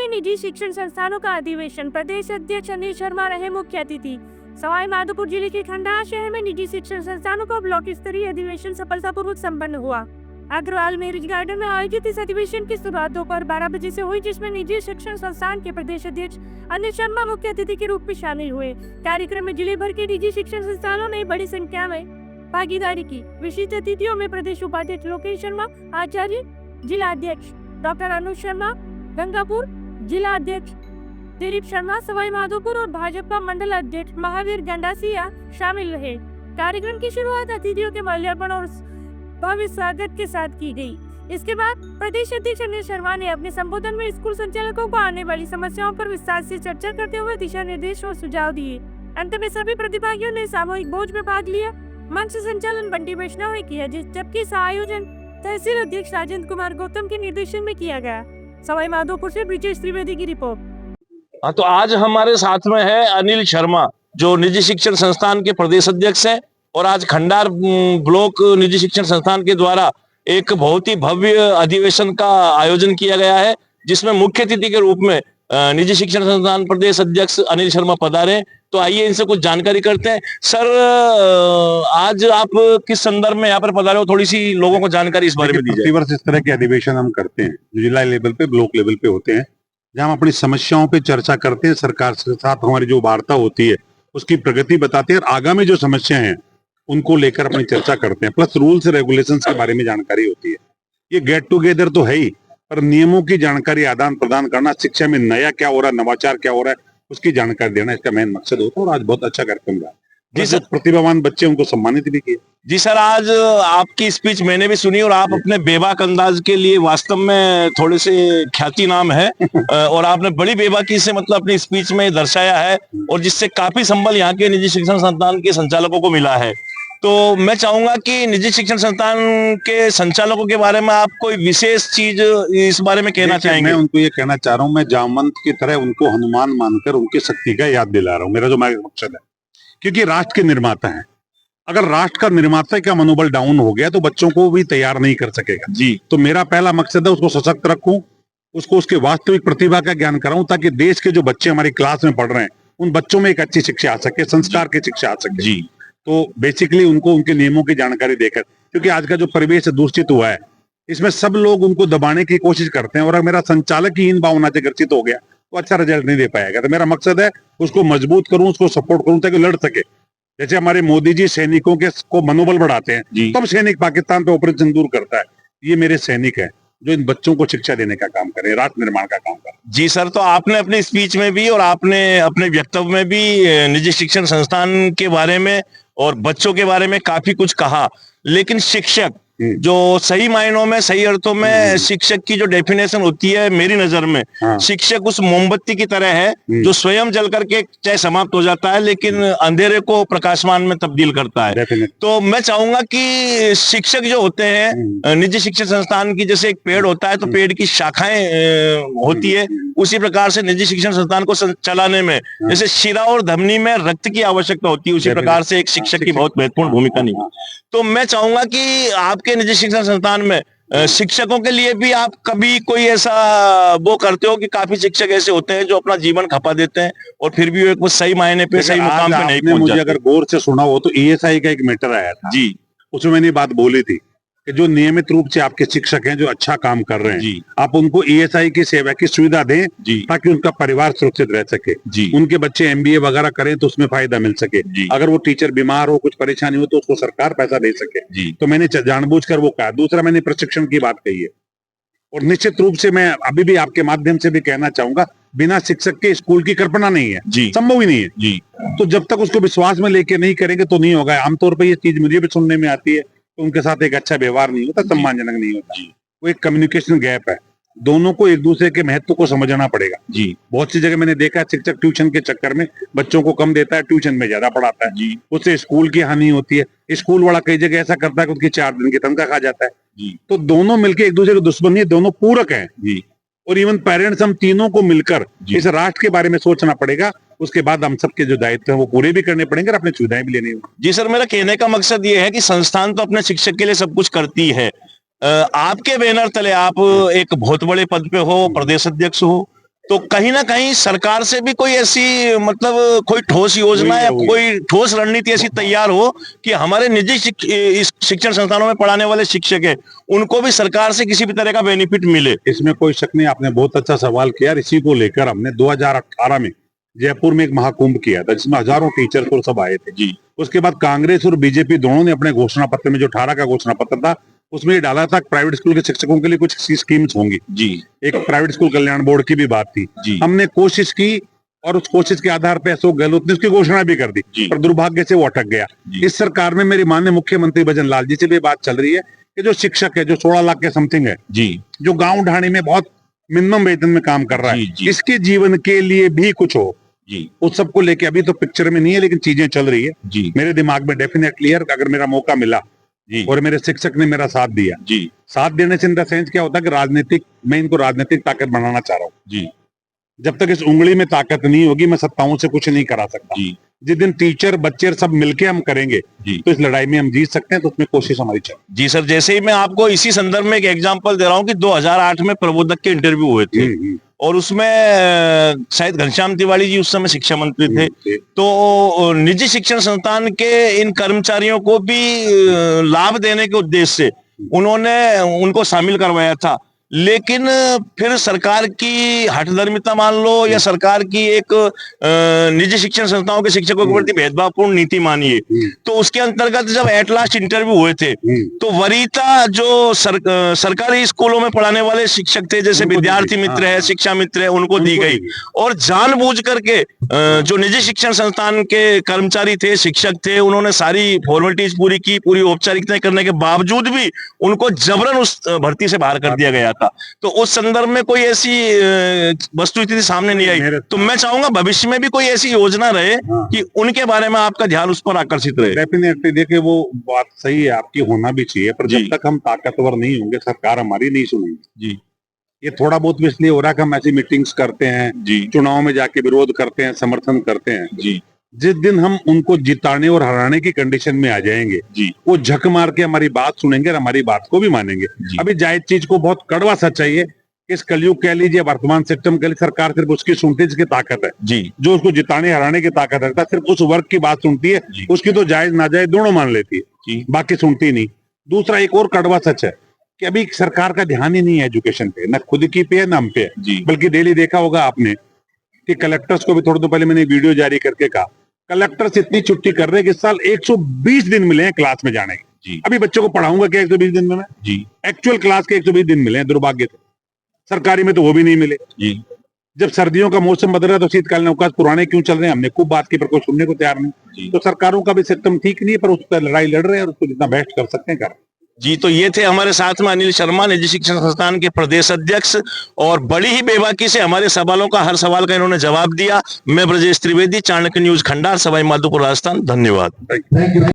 के निजी शिक्षण संस्थानों का अधिवेशन, प्रदेश अध्यक्ष अनिल शर्मा रहे मुख्य अतिथि। सवाई माधोपुर जिले के खंडार शहर में निजी शिक्षण संस्थानों का ब्लॉक स्तरीय अधिवेशन सफलतापूर्वक संपन्न हुआ। अग्रवाल मैरिज गार्डन में आयोजित इस अधिवेशन की शुरुआत दोपहर 12 बजे से हुई, जिसमें निजी शिक्षण संस्थान के प्रदेश अध्यक्ष अनिल शर्मा मुख्य अतिथि के रूप में शामिल हुए। कार्यक्रम में जिले भर के निजी शिक्षण संस्थानों ने बड़ी संख्या में भागीदारी की। विशिष्ट अतिथियों में प्रदेश उपाध्यक्ष लोकेश शर्मा, आचार्य, जिला अध्यक्ष डॉक्टर अनुज शर्मा, गंगापुर जिला अध्यक्ष दिलीप शर्मा, सवाई माधोपुर और भाजपा मंडल अध्यक्ष महावीर गंडासिया शामिल रहे। कार्यक्रम की शुरुआत अतिथियों के माल्यार्पण और भव्य स्वागत के साथ की गई। इसके बाद प्रदेश अध्यक्ष अनिल शर्मा ने अपने संबोधन में स्कूल संचालकों को आने वाली समस्याओं पर विस्तार से चर्चा करते हुए दिशा निर्देश और सुझाव दिए। अंत में सभी प्रतिभागियों ने सामूहिक भोज में भाग लिया। मंच संचालन बंटी वैष्णव ने किया, जबकि आयोजन तहसील अध्यक्ष राजेंद्र कुमार गौतम के निर्देशन में किया गया। सवाई माधोपुर से ब्रिजेश त्रिवेदी की रिपोर्ट। हाँ, तो आज हमारे साथ में है अनिल शर्मा, जो निजी शिक्षण संस्थान के प्रदेश अध्यक्ष हैं, और आज खंडार ब्लॉक निजी शिक्षण संस्थान के द्वारा एक बहुत ही भव्य अधिवेशन का आयोजन किया गया है, जिसमें मुख्य अतिथि के रूप में निजी शिक्षण संस्थान प्रदेश अध्यक्ष अनिल शर्मा पधारे। तो आइए इनसे कुछ जानकारी करते हैं। सर, आज आप किस संदर्भ में यहाँ पर पधारे हो, थोड़ी सी लोगों को जानकारी इस बारे में दीजिए। प्रतिवर्ष इस तरह के अधिवेशन हम करते हैं, जो जिला लेवल पे, ब्लॉक लेवल पे होते हैं, जहाँ हम अपनी समस्याओं पे चर्चा करते हैं। सरकार के साथ हमारी जो वार्ता होती है उसकी प्रगति बताते हैं, और आगामी जो समस्याएं हैं उनको लेकर अपनी चर्चा करते हैं। प्लस रूल्स रेगुलेशंस के बारे में जानकारी होती है। ये गेट टुगेदर तो है ही, पर नियमों की जानकारी आदान प्रदान करना, शिक्षा में नया क्या हो रहा है, नवाचार क्या हो रहा है, उसकी जानकारी देना इसका मेन मकसद होता है। और आज बहुत अच्छा कार्यक्रम रहा। जी सर, प्रतिभावान बच्चे उनको सम्मानित भी किए। जी सर, आज आपकी स्पीच मैंने भी सुनी, और आप अपने बेबाक अंदाज के लिए वास्तव में थोड़े से ख्याति नाम है और आपने बड़ी बेबाकी से मतलब अपनी स्पीच में दर्शाया है, और जिससे काफी संबल यहाँ के निजी शिक्षण संस्थान के संचालकों को मिला है। तो मैं चाहूंगा कि निजी शिक्षण संस्थान के संचालकों के बारे में आप कोई विशेष चीज इस बारे में कहना चाहेंगे? मैं उनको ये कहना चाह रहा हूँ, मैं जामवंत की तरह उनको हनुमान मानकर उनकी शक्ति का याद दिला रहा हूँ। मेरा जो मकसद है, क्योंकि राष्ट्र के निर्माता है। अगर राष्ट्र का निर्माता का मनोबल डाउन हो गया तो बच्चों को भी तैयार नहीं कर सकेगा। जी, तो मेरा पहला मकसद है उसको सशक्त रखूं, उसको उसके वास्तविक प्रतिभा का ज्ञान कराऊं, ताकि देश के जो बच्चे हमारी क्लास में पढ़ रहे हैं उन बच्चों में एक अच्छी शिक्षा आ सके, संस्कार की शिक्षा आ सके। जी, तो बेसिकली उनको उनके नियमों की जानकारी देकर, क्योंकि आज का जो परिवेश दूषित हुआ है, इसमें सब लोग उनको दबाने की कोशिश करते हैं, और अगर मेरा संचालक ही इन भावना से ग्रसित हो गया तो अच्छा रिजल्ट नहीं दे पाएगा। तो मेरा मकसद है उसको मजबूत करूं, उसको सपोर्ट करूं, ताकि लड़ सके। जैसे हमारे मोदी जी सैनिकों के को मनोबल बढ़ाते हैं, तब सैनिक पाकिस्तान पे ऑपरेशन सिंदूर करता है। ये मेरे सैनिक है जो इन बच्चों को शिक्षा देने का काम करे, राष्ट्र निर्माण का काम करे। जी सर, तो आपने अपनी स्पीच में भी और आपने अपने वक्तव्य में भी निजी शिक्षण संस्थान के बारे में और बच्चों के बारे में काफी कुछ कहा, लेकिन शिक्षक जो सही मायनों में, सही अर्थों में शिक्षक की जो डेफिनेशन होती है मेरी नजर में, शिक्षक उस मोमबत्ती की तरह है जो स्वयं जल करके चाहे समाप्त हो जाता है, लेकिन अंधेरे को प्रकाशमान में तब्दील करता है। तो मैं चाहूंगा कि शिक्षक जो होते हैं निजी शिक्षण संस्थान की, जैसे एक पेड़ होता है तो पेड़ की शाखाएं होती है, उसी प्रकार से निजी शिक्षण संस्थान को चलाने में जैसे शिरा और धमनी में रक्त की आवश्यकता होती है, उसी प्रकार से एक शिक्षक की बहुत महत्वपूर्ण भूमिका निभाती है। तो मैं चाहूंगा कि आपके निजी शिक्षण संस्थान में शिक्षकों के लिए भी आप कभी कोई ऐसा वो करते हो कि काफी शिक्षक ऐसे होते हैं जो अपना जीवन खपा देते हैं और फिर भी वो सही मायने पे, सही मुकाम पे नहीं पहुंच जाते? मुझे अगर गौर से सुना हो तो ईएसआई का एक मैटर आया था जी, उसमें मैंने बात बोली थी कि जो नियमित रूप से आपके शिक्षक हैं, जो अच्छा काम कर रहे हैं, आप उनको ईएसआई की सेवा की सुविधा दें, ताकि उनका परिवार सुरक्षित रह सके। उनके बच्चे एमबीए वगैरह करें तो उसमें फायदा मिल सके। अगर वो टीचर बीमार हो, कुछ परेशानी हो, तो उसको सरकार पैसा दे सके। तो मैंने जानबूझकर वो कहा। दूसरा, मैंने प्रशिक्षण की बात कही है, और निश्चित रूप से मैं अभी भी आपके माध्यम से भी कहना चाहूंगा, बिना शिक्षक के स्कूल की कल्पना नहीं है, संभव ही नहीं है। तो जब तक उसको विश्वास में लेके नहीं करेंगे तो नहीं होगा। आमतौर पर ये चीज मुझे भी सुनने में आती है, तो उनके साथ एक अच्छा व्यवहार नहीं होता, सम्मानजनक नहीं होता। वो एक कम्युनिकेशन गैप है। दोनों को एक दूसरे के महत्व को समझना पड़ेगा। बहुत सी जगह मैंने देखा है शिक्षक ट्यूशन के चक्कर में बच्चों को कम देता है, ट्यूशन में ज्यादा पढ़ाता है, उससे स्कूल की हानि होती है। स्कूल वाला कई जगह ऐसा करता है कि उसकी 4 दिन की तनख्वाह खा जाता है। तो दोनों मिलकर एक दूसरे के दुश्मन नहीं, दोनों पूरक हैं। और इवन पेरेंट्स, हम तीनों को मिलकर इस राष्ट्र के बारे में सोचना पड़ेगा। उसके बाद हम सबके जो दायित्व है वो पूरे भी करने पड़ेंगे और अपनी सुविधाएं भी लेनी होगी। जी सर, मेरा कहने का मकसद ये है कि संस्थान तो अपने शिक्षक के लिए सब कुछ करती है। आपके बैनर तले आप एक बहुत बड़े पद पे हो, प्रदेश अध्यक्ष हो, तो कहीं ना कहीं सरकार से भी कोई ऐसी मतलब कोई ठोस योजना या कोई ठोस रणनीति ऐसी तैयार हो कि हमारे निजी इस शिक्षण संस्थानों में पढ़ाने वाले शिक्षक हैं उनको भी सरकार से किसी भी तरह का बेनिफिट मिले। इसमें कोई शक नहीं, आपने बहुत अच्छा सवाल किया। इसी को लेकर हमने 2018 में जयपुर में एक महाकुंभ किया था जिसमें हजारों टीचर्स और सब आए थे जी। उसके बाद कांग्रेस और बीजेपी दोनों ने अपने घोषणा पत्र में, जो 18 का घोषणा पत्र था, उसमें ये डाला था प्राइवेट स्कूल के शिक्षकों के लिए कुछ स्कीम्स होंगी जी। एक प्राइवेट स्कूल कल्याण बोर्ड की भी बात थी जी। हमने कोशिश की और उस कोशिश के आधार पर अशोक गहलोत ने उसकी घोषणा भी कर दी, पर दुर्भाग्य से वो अटक गया। इस सरकार में मेरी माननीय मुख्यमंत्री भजन लाल जी से भी बात चल रही है कि जो शिक्षक है, जो 16 लाख के समथिंग है जी, जो गाँव ढाणी में बहुत मिनिमम वेतन में काम कर रहा है, इसके जीवन के लिए भी कुछ हो जी। उस सबको लेके अभी तो पिक्चर में नहीं है, लेकिन चीजें चल रही है जी। मेरे दिमाग में डेफिनेटली है, अगर मेरा मौका मिला जी और मेरे शिक्षक ने मेरा साथ दिया जी। साथ देने से इन द सेंस क्या होता है कि राजनीतिक, मैं इनको राजनीतिक ताकत बनाना चाह रहा हूँ जी। जब तक इस उंगली में ताकत नहीं होगी मैं सत्ताओं से कुछ नहीं करा सकता जी। जिस दिन टीचर बच्चे सब मिलके हम करेंगे तो इस लड़ाई में हम जीत सकते हैं, तो उसमें कोशिश हमारी चाहिए जी। सर, जैसे ही मैं आपको इसी संदर्भ में एक एग्जांपल दे रहा हूँ कि 2008 में प्रबोधक के इंटरव्यू हुए थे और उसमें शायद घनश्याम तिवारी जी उस समय शिक्षा मंत्री थे, तो निजी शिक्षण संस्थान के इन कर्मचारियों को भी लाभ देने के उद्देश्य से उन्होंने उनको शामिल करवाया था। लेकिन फिर सरकार की हठधर्मिता मान लो या सरकार की एक निजी शिक्षण संस्थाओं के शिक्षकों के प्रति भेदभावपूर्ण नीति मानिए, तो उसके अंतर्गत जब एट लास्ट इंटरव्यू हुए थे तो वरीयता जो सरकारी स्कूलों में पढ़ाने वाले शिक्षक थे, जैसे विद्यार्थी मित्र है, शिक्षा मित्र है, उनको दी गई। और जानबूझ करके जो निजी शिक्षण संस्थान के कर्मचारी थे, शिक्षक थे, उन्होंने सारी फॉर्मेलिटीज पूरी की, पूरी औपचारिकताएं करने के बावजूद भी उनको जबरन उस भर्ती से बाहर कर दिया गया था। तो उस संदर्भ में कोई ऐसी वस्तुस्थिति सामने नहीं आई। तो मैं चाहूंगा भविष्य में भी कोई ऐसी योजना रहे कि उनके बारे में आपका ध्यान उस पर आकर्षित रहे। डेफिनेटली, देखिए वो बात सही है आपकी, होना भी चाहिए, पर जब तक हम ताकतवर नहीं होंगे सरकार हमारी नहीं सुनेगी जी। ये थोड़ा बहुत भी इसलिए हो रहा है कि हम ऐसी मीटिंग्स करते हैं जी, चुनाव में जाके विरोध करते हैं, समर्थन करते हैं जी। जिस दिन हम उनको जिताने और हराने की कंडीशन में आ जाएंगे जी, वो झक मार के हमारी बात सुनेंगे और हमारी बात को भी मानेंगे। अभी जायज चीज को बहुत कड़वा सच्चाई है, इस कलयुग कह लीजिए, वर्तमान सिस्टम कह लीजिए, सरकार सिर्फ उसकी सुनती है जिसकी ताकत है जी, जो उसको जिताने हराने की ताकत रखता है, सिर्फ उस वर्ग की बात सुनती है, उसकी तो जायज नाजायज दोनों मान लेती है, बाकी सुनती नहीं। दूसरा एक और कड़वा सच है कि अभी सरकार का ध्यान ही नहीं है एजुकेशन पे, न खुद की पे है न हम पे है, बल्कि डेली देखा होगा आपने कि कलेक्टर्स को भी थोड़ी देर पहले मैंने वीडियो जारी करके कहा, कलेक्टर्स इतनी छुट्टी कर रहे हैं कि इस साल 120 दिन मिले हैं क्लास में जाने के। अभी बच्चों को पढ़ाऊंगा क्या 120 दिन में मैं जी? एक्चुअल क्लास के 120 दिन मिले हैं, दुर्भाग्य से। सरकारी में तो वो भी नहीं मिले जी। जब सर्दियों का मौसम बदल रहा है तो शीतकालीन अवकाश पुराने क्यों चल रहे हैं, हमने खूब बात की, पर कोई सुनने को तैयार नहीं। तो सरकारों का भी सिस्टम ठीक नहीं है, पर उस पर लड़ाई लड़ रहे हैं और उसको जितना बेस्ट कर सकते हैं कर जी। तो ये थे हमारे साथ में अनिल शर्मा, निजी शिक्षण संस्थान के प्रदेश अध्यक्ष, और बड़ी ही बेबाकी से हमारे सवालों का, हर सवाल का इन्होंने जवाब दिया। मैं ब्रजेश त्रिवेदी, चाणक्य न्यूज खंडार, सवाई माधोपुर, राजस्थान। धन्यवाद।